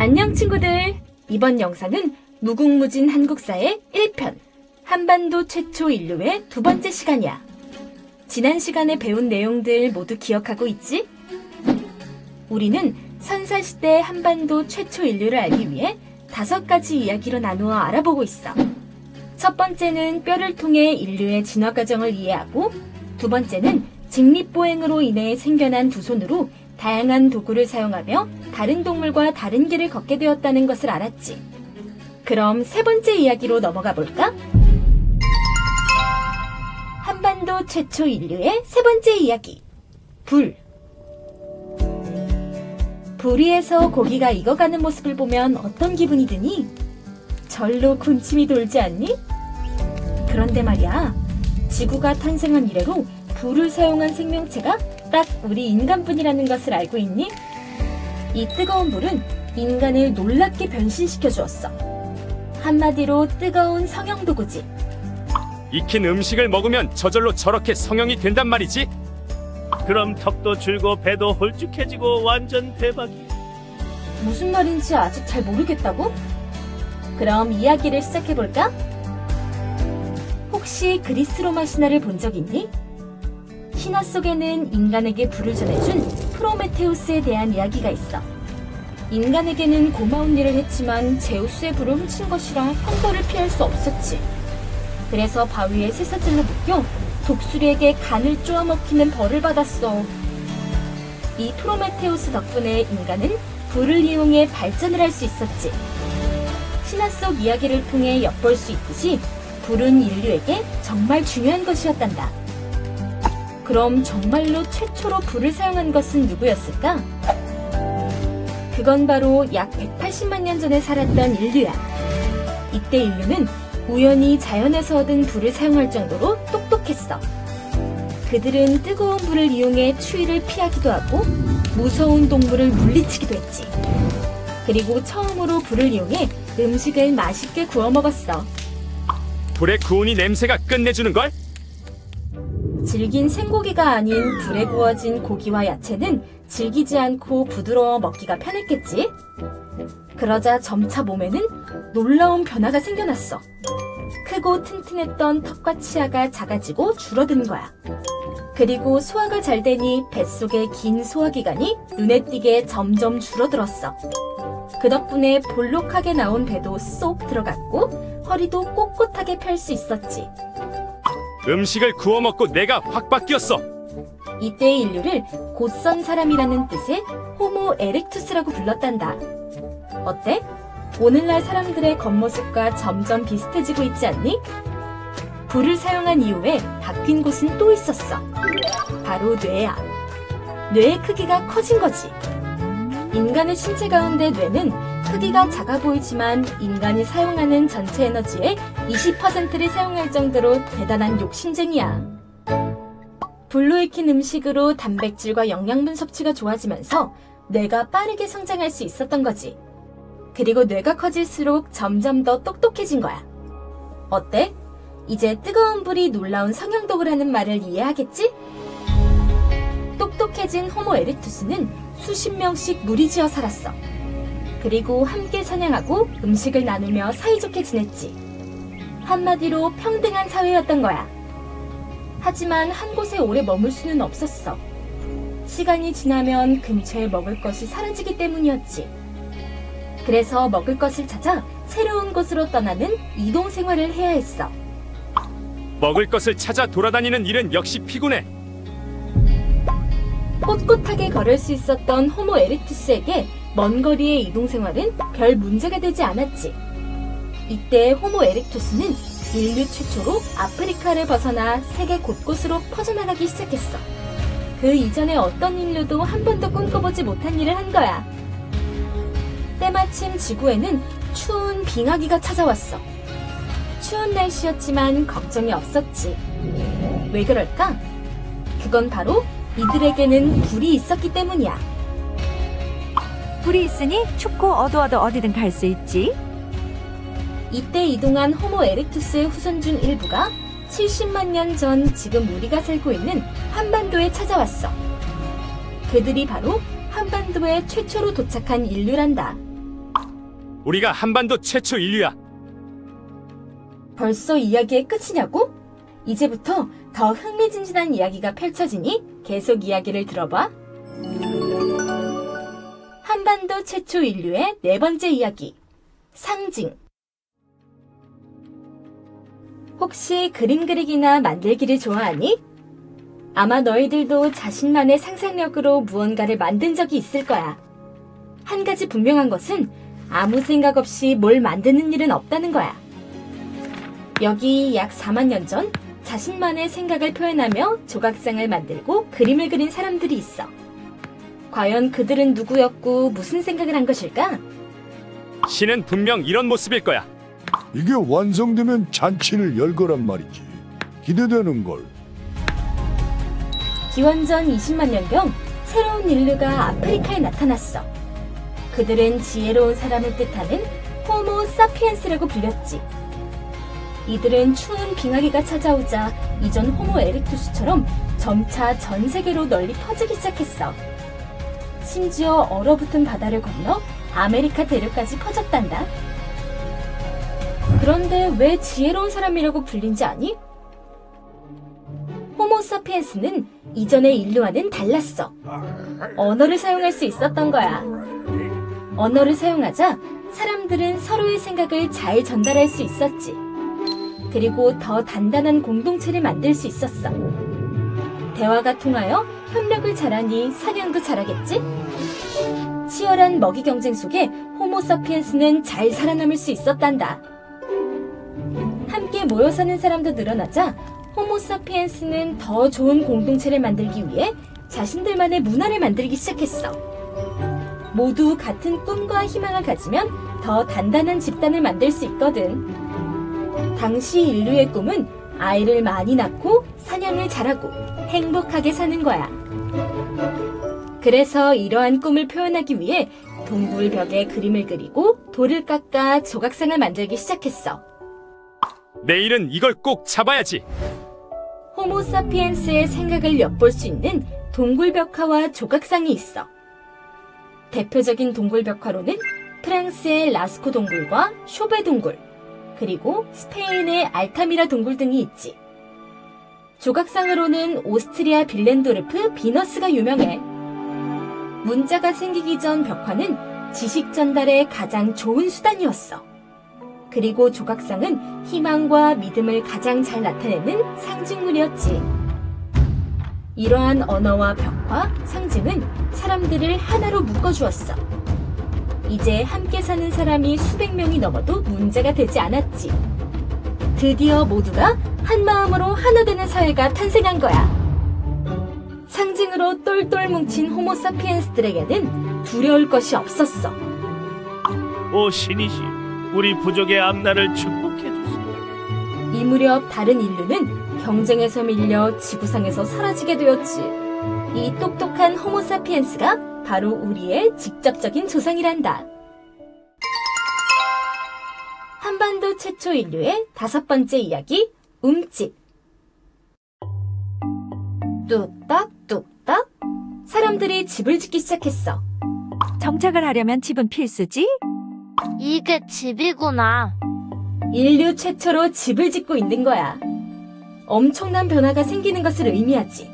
안녕 친구들! 이번 영상은 무궁무진 한국사의 1편 한반도 최초 인류의 두 번째 시간이야. 지난 시간에 배운 내용들 모두 기억하고 있지? 우리는 선사시대 한반도 최초 인류를 알기 위해 5가지 이야기로 나누어 알아보고 있어. 첫 번째는 뼈를 통해 인류의 진화 과정을 이해하고, 두 번째는 직립보행으로 인해 생겨난 두 손으로 다양한 도구를 사용하며 다른 동물과 다른 길을 걷게 되었다는 것을 알았지. 그럼 세 번째 이야기로 넘어가 볼까? 한반도 최초 인류의 세 번째 이야기. 불. 불 위에서 고기가 익어가는 모습을 보면 어떤 기분이 드니? 절로 군침이 돌지 않니? 그런데 말이야, 지구가 탄생한 이래로 불을 사용한 생명체가 딱 우리 인간뿐이라는 것을 알고 있니? 이 뜨거운 불은 인간을 놀랍게 변신시켜 주었어. 한마디로 뜨거운 성형도구지. 익힌 음식을 먹으면 저절로 저렇게 성형이 된단 말이지? 그럼 턱도 줄고 배도 홀쭉해지고 완전 대박이야. 무슨 말인지 아직 잘 모르겠다고? 그럼 이야기를 시작해볼까? 혹시 그리스 로마 신화를 본 적 있니? 신화 속에는 인간에게 불을 전해준 프로메테우스에 대한 이야기가 있어. 인간에게는 고마운 일을 했지만 제우스의 불을 훔친 것이라 형벌을 피할 수 없었지. 그래서 바위에 쇠사슬로 묶여 독수리에게 간을 쪼아먹히는 벌을 받았어. 이 프로메테우스 덕분에 인간은 불을 이용해 발전을 할 수 있었지. 신화 속 이야기를 통해 엿볼 수 있듯이 불은 인류에게 정말 중요한 것이었단다. 그럼 정말로 최초로 불을 사용한 것은 누구였을까? 그건 바로 약 180만 년 전에 살았던 인류야. 이때 인류는 우연히 자연에서 얻은 불을 사용할 정도로 똑똑했어. 그들은 뜨거운 불을 이용해 추위를 피하기도 하고 무서운 동물을 물리치기도 했지. 그리고 처음으로 불을 이용해 음식을 맛있게 구워 먹었어. 불의 구운이 냄새가 끝내주는걸? 질긴 생고기가 아닌 불에 구워진 고기와 야채는 질기지 않고 부드러워 먹기가 편했겠지? 그러자 점차 몸에는 놀라운 변화가 생겨났어. 크고 튼튼했던 턱과 치아가 작아지고 줄어든 거야. 그리고 소화가 잘 되니 뱃속의 긴 소화기관이 눈에 띄게 점점 줄어들었어. 그 덕분에 볼록하게 나온 배도 쏙 들어갔고 허리도 꼿꼿하게 펼 수 있었지. 음식을 구워 먹고 내가 확 바뀌었어. 이때의 인류를 곧선 사람이라는 뜻의 호모 에렉투스라고 불렀단다. 어때? 오늘날 사람들의 겉모습과 점점 비슷해지고 있지 않니? 불을 사용한 이후에 바뀐 곳은 또 있었어. 바로 뇌야. 뇌의 크기가 커진 거지. 인간의 신체 가운데 뇌는 크기가 작아 보이지만 인간이 사용하는 전체 에너지의 20%를 사용할 정도로 대단한 욕심쟁이야. 불로 익힌 음식으로 단백질과 영양분 섭취가 좋아지면서 뇌가 빠르게 성장할 수 있었던 거지. 그리고 뇌가 커질수록 점점 더 똑똑해진 거야. 어때? 이제 뜨거운 불이 놀라운 성형독을 하는 말을 이해하겠지? 똑똑해진 호모 에렉투스는 수십 명씩 무리지어 살았어. 그리고 함께 사냥하고 음식을 나누며 사이좋게 지냈지. 한마디로 평등한 사회였던 거야. 하지만 한 곳에 오래 머물 수는 없었어. 시간이 지나면 근처에 먹을 것이 사라지기 때문이었지. 그래서 먹을 것을 찾아 새로운 곳으로 떠나는 이동 생활을 해야 했어. 먹을 것을 찾아 돌아다니는 일은 역시 피곤해. 꼿꼿하게 걸을 수 있었던 호모 에렉투스에게 먼 거리의 이동 생활은 별 문제가 되지 않았지. 이때 호모 에렉투스는 인류 최초로 아프리카를 벗어나 세계 곳곳으로 퍼져나가기 시작했어. 그 이전에 어떤 인류도 한 번도 꿈꿔보지 못한 일을 한 거야. 때마침 지구에는 추운 빙하기가 찾아왔어. 추운 날씨였지만 걱정이 없었지. 왜 그럴까? 그건 바로 이들에게는 불이 있었기 때문이야. 불이 있으니 춥고 어두워도 어디든 갈 수 있지. 이때 이동한 호모 에렉투스의 후손 중 일부가 70만 년 전 지금 우리가 살고 있는 한반도에 찾아왔어. 그들이 바로 한반도에 최초로 도착한 인류란다. 우리가 한반도 최초 인류야. 벌써 이야기의 끝이냐고? 이제부터 더 흥미진진한 이야기가 펼쳐지니 계속 이야기를 들어봐. 한반도 최초 인류의 네 번째 이야기. 상징. 혹시 그림 그리기나 만들기를 좋아하니? 아마 너희들도 자신만의 상상력으로 무언가를 만든 적이 있을 거야. 한 가지 분명한 것은 아무 생각 없이 뭘 만드는 일은 없다는 거야. 여기 약 4만 년 전 자신만의 생각을 표현하며 조각상을 만들고 그림을 그린 사람들이 있어. 과연 그들은 누구였고 무슨 생각을 한 것일까? 신은 분명 이런 모습일 거야. 이게 완성되면 잔치를 열 거란 말이지. 기대되는걸. 기원전 20만 년경 새로운 인류가 아프리카에 나타났어. 그들은 지혜로운 사람을 뜻하는 호모 사피엔스라고 불렸지. 이들은 추운 빙하기가 찾아오자 이전 호모 에렉투스처럼 점차 전 세계로 널리 퍼지기 시작했어. 심지어 얼어붙은 바다를 건너 아메리카 대륙까지 퍼졌단다. 그런데 왜 지혜로운 사람이라고 불린지 아니? 호모 사피엔스는 이전의 인류와는 달랐어. 언어를 사용할 수 있었던 거야. 언어를 사용하자 사람들은 서로의 생각을 잘 전달할 수 있었지. 그리고 더 단단한 공동체를 만들 수 있었어. 대화가 통하여 협력을 잘하니 사냥도 잘하겠지? 치열한 먹이 경쟁 속에 호모 사피엔스는 잘 살아남을 수 있었단다. 함께 모여 사는 사람도 늘어나자 호모 사피엔스는 더 좋은 공동체를 만들기 위해 자신들만의 문화를 만들기 시작했어. 모두 같은 꿈과 희망을 가지면 더 단단한 집단을 만들 수 있거든. 당시 인류의 꿈은 아이를 많이 낳고 사냥을 잘하고 행복하게 사는 거야. 그래서 이러한 꿈을 표현하기 위해 동굴 벽에 그림을 그리고 돌을 깎아 조각상을 만들기 시작했어. 내일은 이걸 꼭 잡아야지. 호모 사피엔스의 생각을 엿볼 수 있는 동굴 벽화와 조각상이 있어. 대표적인 동굴 벽화로는 프랑스의 라스코 동굴과 쇼베 동굴, 그리고 스페인의 알타미라 동굴 등이 있지. 조각상으로는 오스트리아 빌렌도르프 비너스가 유명해. 문자가 생기기 전 벽화는 지식 전달의 가장 좋은 수단이었어. 그리고 조각상은 희망과 믿음을 가장 잘 나타내는 상징물이었지. 이러한 언어와 벽화, 상징은 사람들을 하나로 묶어주었어. 이제 함께 사는 사람이 수백 명이 넘어도 문제가 되지 않았지. 드디어 모두가 한 마음으로 하나 되는 사회가 탄생한 거야. 상징으로 똘똘 뭉친 호모 사피엔스들에게는 두려울 것이 없었어. 오 신이시, 우리 부족의 앞날을 축복해 주세요. 이 무렵 다른 인류는 경쟁에서 밀려 지구상에서 사라지게 되었지. 이 똑똑한 호모 사피엔스가 바로 우리의 직접적인 조상이란다. 한반도 최초 인류의 5번째 이야기, 움집. 뚝딱 사람들이 집을 짓기 시작했어. 정착을 하려면 집은 필수지? 이게 집이구나. 인류 최초로 집을 짓고 있는 거야. 엄청난 변화가 생기는 것을 의미하지.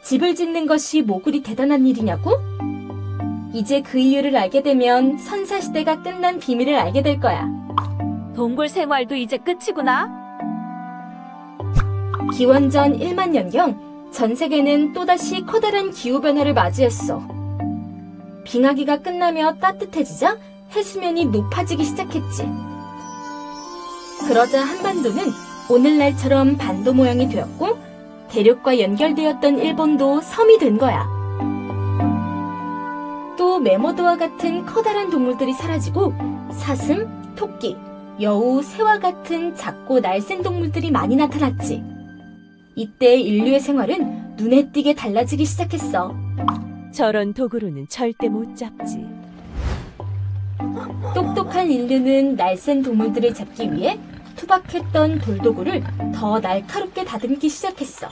집을 짓는 것이 뭐 그리 대단한 일이냐고? 이제 그 이유를 알게 되면 선사시대가 끝난 비밀을 알게 될 거야. 동굴 생활도 이제 끝이구나? 기원전 1만 년경 전 세계는 또다시 커다란 기후변화를 맞이했어. 빙하기가 끝나며 따뜻해지자 해수면이 높아지기 시작했지. 그러자 한반도는 오늘날처럼 반도 모양이 되었고 대륙과 연결되었던 일본도 섬이 된 거야. 또 메모도와 같은 커다란 동물들이 사라지고 사슴, 토끼, 여우, 새와 같은 작고 날쌘 동물들이 많이 나타났지. 이때 인류의 생활은 눈에 띄게 달라지기 시작했어. 저런 도구로는 절대 못 잡지. 똑똑한 인류는 날쌘 동물들을 잡기 위해 투박했던 돌도구를 더 날카롭게 다듬기 시작했어.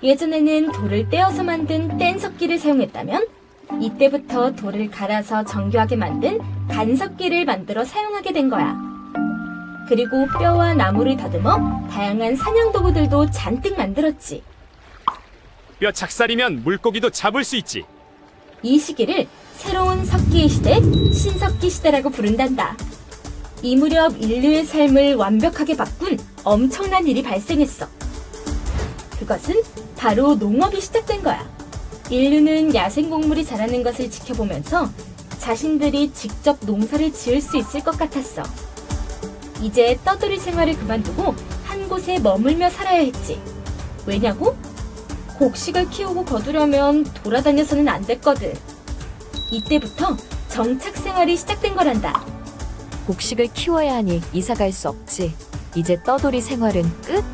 예전에는 돌을 떼어서 만든 뗀석기를 사용했다면 이때부터 돌을 갈아서 정교하게 만든 간석기를 만들어 사용하게 된 거야. 그리고 뼈와 나무를 다듬어 다양한 사냥 도구들도 잔뜩 만들었지. 뼈 작살이면 물고기도 잡을 수 있지. 이 시기를 새로운 석기의 시대, 신석기 시대라고 부른단다. 이 무렵 인류의 삶을 완벽하게 바꾼 엄청난 일이 발생했어. 그것은 바로 농업이 시작된 거야. 인류는 야생곡물이 자라는 것을 지켜보면서 자신들이 직접 농사를 지을 수 있을 것 같았어. 이제 떠돌이 생활을 그만두고 한 곳에 머물며 살아야 했지. 왜냐고? 곡식을 키우고 거두려면 돌아다녀서는 안 됐거든. 이때부터 정착 생활이 시작된 거란다. 곡식을 키워야 하니 이사 갈 수 없지. 이제 떠돌이 생활은 끝?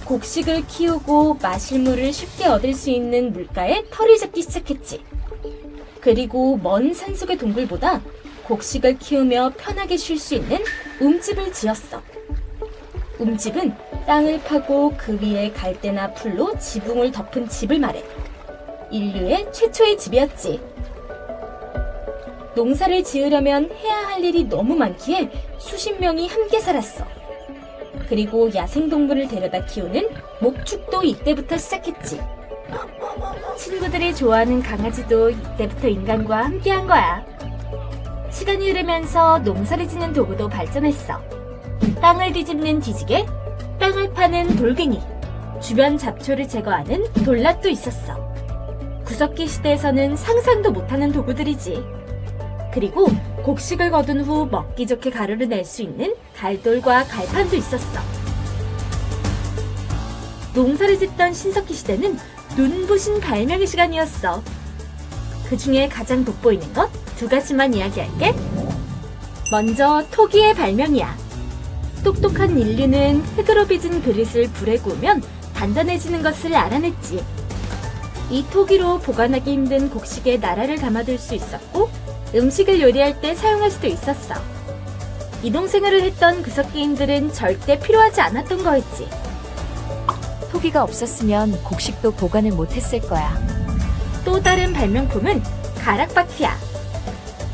곡식을 키우고 마실 물을 쉽게 얻을 수 있는 물가에 털을 잡기 시작했지. 그리고 먼 산속의 동굴보다 곡식을 키우며 편하게 쉴 수 있는 움집을 지었어. 움집은 땅을 파고 그 위에 갈대나 풀로 지붕을 덮은 집을 말해. 인류의 최초의 집이었지. 농사를 지으려면 해야 할 일이 너무 많기에 수십 명이 함께 살았어. 그리고 야생동물을 데려다 키우는 목축도 이때부터 시작했지. 친구들이 좋아하는 강아지도 이때부터 인간과 함께한 거야. 시간이 흐르면서 농사를 짓는 도구도 발전했어. 땅을 뒤집는 뒤지개, 땅을 파는 돌갱이, 주변 잡초를 제거하는 돌낫도 있었어. 구석기 시대에서는 상상도 못하는 도구들이지. 그리고 곡식을 거둔 후 먹기 좋게 가루를 낼 수 있는 갈돌과 갈판도 있었어. 농사를 짓던 신석기 시대는 눈부신 발명의 시간이었어. 그 중에 가장 돋보이는 것 두 가지만 이야기할게. 먼저 토기의 발명이야. 똑똑한 인류는 흙으로 빚은 그릇을 불에 구우면 단단해지는 것을 알아냈지. 이 토기로 보관하기 힘든 곡식에 나라를 담아둘 수 있었고 음식을 요리할 때 사용할 수도 있었어. 이동생활을 했던 구석기인들은 절대 필요하지 않았던 거였지. 토기가 없었으면 곡식도 보관을 못했을 거야. 또 다른 발명품은 가락바퀴야.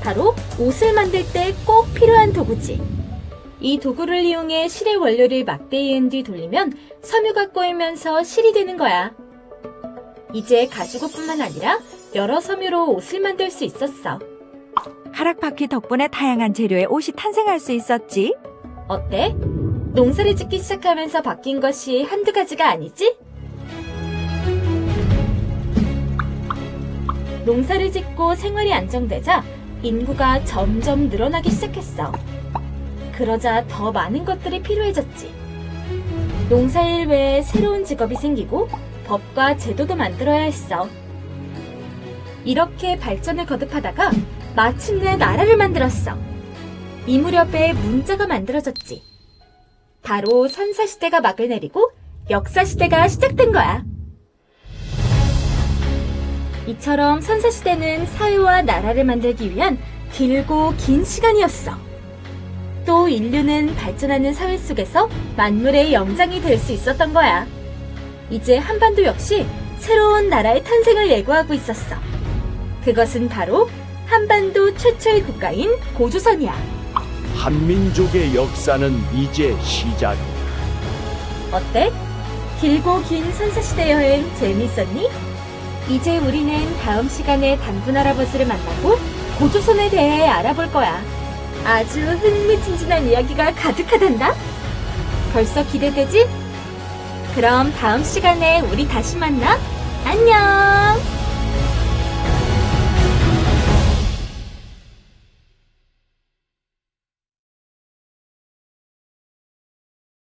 바로 옷을 만들 때 꼭 필요한 도구지. 이 도구를 이용해 실의 원료를 막대에 은 뒤 돌리면 섬유가 꼬이면서 실이 되는 거야. 이제 가죽옷뿐만 아니라 여러 섬유로 옷을 만들 수 있었어. 가락바퀴 덕분에 다양한 재료의 옷이 탄생할 수 있었지. 어때? 농사를 짓기 시작하면서 바뀐 것이 한두 가지가 아니지? 농사를 짓고 생활이 안정되자 인구가 점점 늘어나기 시작했어. 그러자 더 많은 것들이 필요해졌지. 농사일 외에 새로운 직업이 생기고 법과 제도도 만들어야 했어. 이렇게 발전을 거듭하다가 마침내 나라를 만들었어. 이 무렵에 문자가 만들어졌지. 바로 선사시대가 막을 내리고 역사시대가 시작된 거야. 이처럼 선사시대는 사회와 나라를 만들기 위한 길고 긴 시간이었어. 또 인류는 발전하는 사회 속에서 만물의 영장이 될 수 있었던 거야. 이제 한반도 역시 새로운 나라의 탄생을 예고하고 있었어. 그것은 바로 한반도 최초의 국가인 고조선이야. 한민족의 역사는 이제 시작이다. 어때? 길고 긴 선사시대 여행 재밌었니? 이제 우리는 다음 시간에 단군 할아버지를 만나고 고조선에 대해 알아볼 거야. 아주 흥미진진한 이야기가 가득하단다. 벌써 기대되지? 그럼 다음 시간에 우리 다시 만나. 안녕!